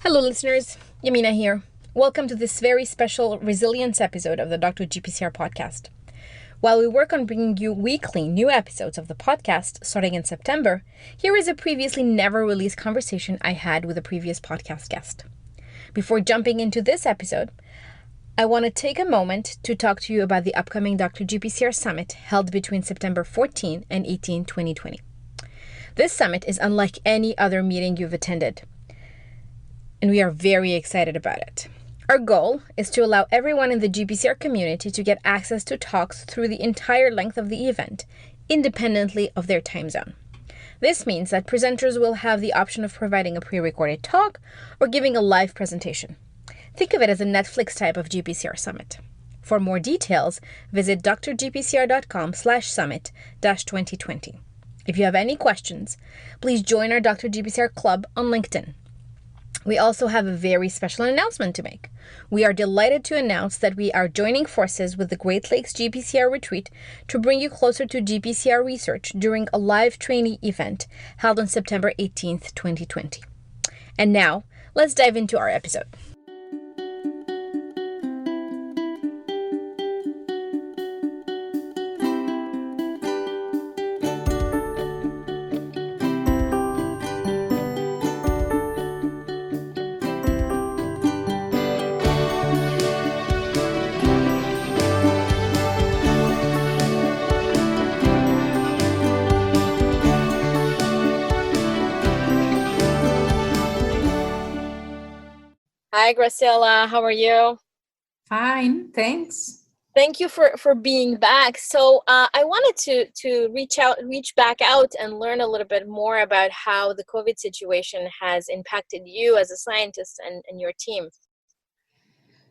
Hello, listeners. Yamina here. Welcome to this very special resilience episode of the Dr. GPCR podcast. While we work on bringing you weekly new episodes of the podcast starting in September, here is a previously never released conversation I had with a previous podcast guest. Before jumping into this episode, I want to take a moment to talk to you about the upcoming Dr. GPCR Summit held between September 14 and 18, 2020. This summit is unlike any other meeting you've attended, and we are very excited about it. Our goal is to allow everyone in the GPCR community to get access to talks through the entire length of the event, independently of their time zone. This means that presenters will have the option of providing a pre-recorded talk or giving a live presentation. Think of it as a Netflix type of GPCR summit. For more details, visit drgpcr.com/summit-2020. If you have any questions, please join our Dr. GPCR club on LinkedIn. We also have a very special announcement to make. We are delighted to announce that we are joining forces with the Great Lakes GPCR Retreat to bring you closer to GPCR research during a live trainee event held on September 18th, 2020. And now, let's dive into our episode. Hi, Graciela. How are you? Fine, thanks. Thank you for being back. So I wanted to reach back out and learn a little bit more about how the COVID situation has impacted you as a scientist and your team.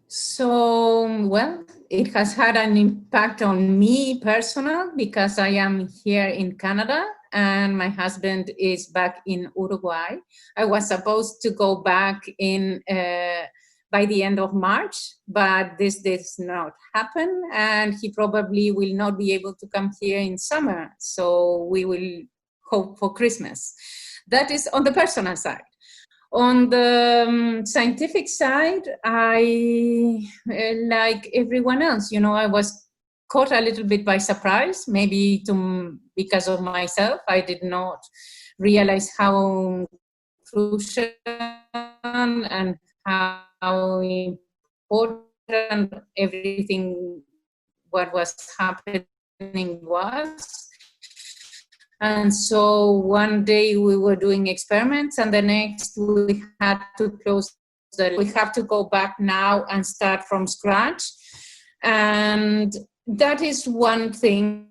So, well, it has had an impact on me personal because I am here in Canada and my husband is back in Uruguay. I was supposed to go back in by the end of March, but this did not happen, and he probably will not be able to come here in summer. So we will hope for Christmas. That is on the personal side. On the scientific side, like everyone else, I was caught a little bit by surprise, maybe because of myself. I did not realize how crucial and how important everything what was happening was. And so one day we were doing experiments and the next we had to close we have to go back now and start from scratch. And that is one thing,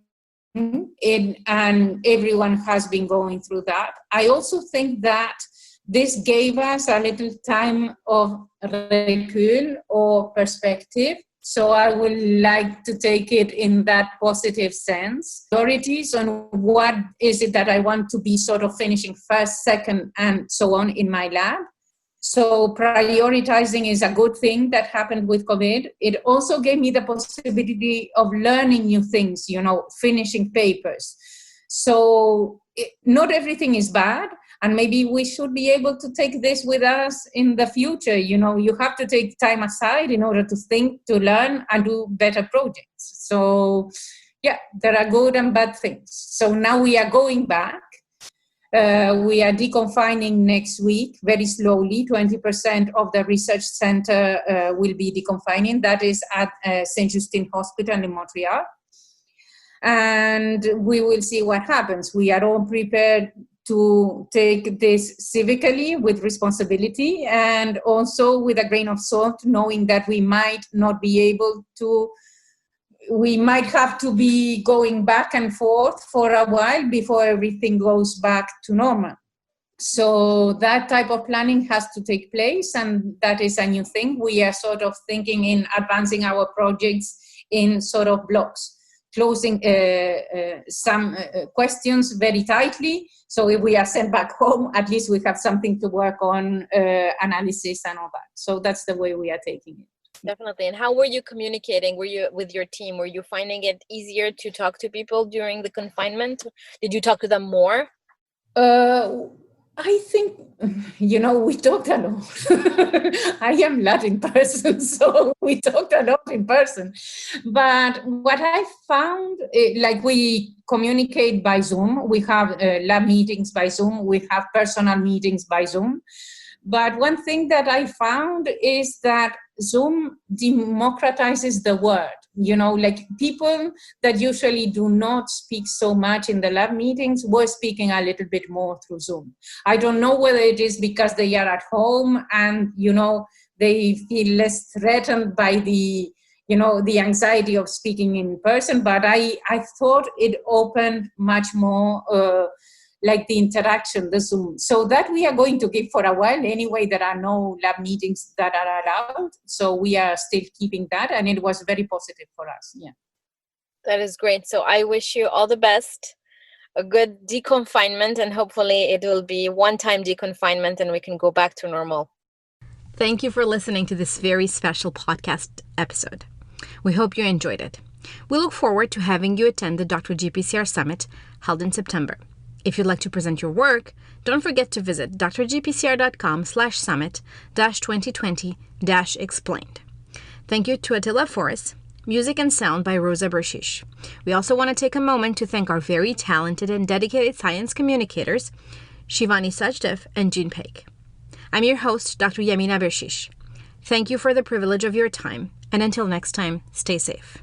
and everyone has been going through that. I also think that this gave us a little time of recul or perspective. So I would like to take it in that positive sense. Priorities on what is it that I want to be sort of finishing first, second, and so on in my lab. So prioritizing is a good thing that happened with COVID. It also gave me the possibility of learning new things, finishing papers. So not everything is bad. And maybe we should be able to take this with us in the future. You have to take time aside in order to think, to learn, and do better projects. So, yeah, there are good and bad things. So now we are going back. We are deconfining next week very slowly. 20% of the research center will be deconfining. That is at Saint Justine Hospital in Montreal. And we will see what happens. We are all prepared to take this civically with responsibility and also with a grain of salt, knowing that we might have to be going back and forth for a while before everything goes back to normal. So that type of planning has to take place, and that is a new thing. We are sort of thinking in advancing our projects in sort of blocks, closing some questions very tightly. So if we are sent back home, at least we have something to work on, analysis and all that. So that's the way we are taking it. Definitely. And how were you communicating? Were you with your team? Were you finding it easier to talk to people during the confinement? Did you talk to them more? I think, we talked a lot. I am Latin person, so we talked a lot in person. But what I found, like we communicate by Zoom, we have lab meetings by Zoom, we have personal meetings by Zoom. But one thing that I found is that Zoom democratizes the word. Like people that usually do not speak so much in the lab meetings were speaking a little bit more through Zoom. I don't know whether it is because they are at home and, they feel less threatened by the anxiety of speaking in person, but I thought it opened much more like the interaction, the Zoom. So that we are going to give for a while. Anyway, there are no lab meetings that are allowed. So we are still keeping that. And it was very positive for us. Yeah. That is great. So I wish you all the best, a good deconfinement, and hopefully it will be one-time deconfinement and we can go back to normal. Thank you for listening to this very special podcast episode. We hope you enjoyed it. We look forward to having you attend the Dr. GPCR Summit held in September. If you'd like to present your work, don't forget to visit drgpcr.com/summit-2020-explained. Thank you to Attila Forrest, music and sound by Rosa Bershish. We also want to take a moment to thank our very talented and dedicated science communicators, Shivani Sajdev and Jean Paik. I'm your host, Dr. Yamina Bershish. Thank you for the privilege of your time, and until next time, stay safe.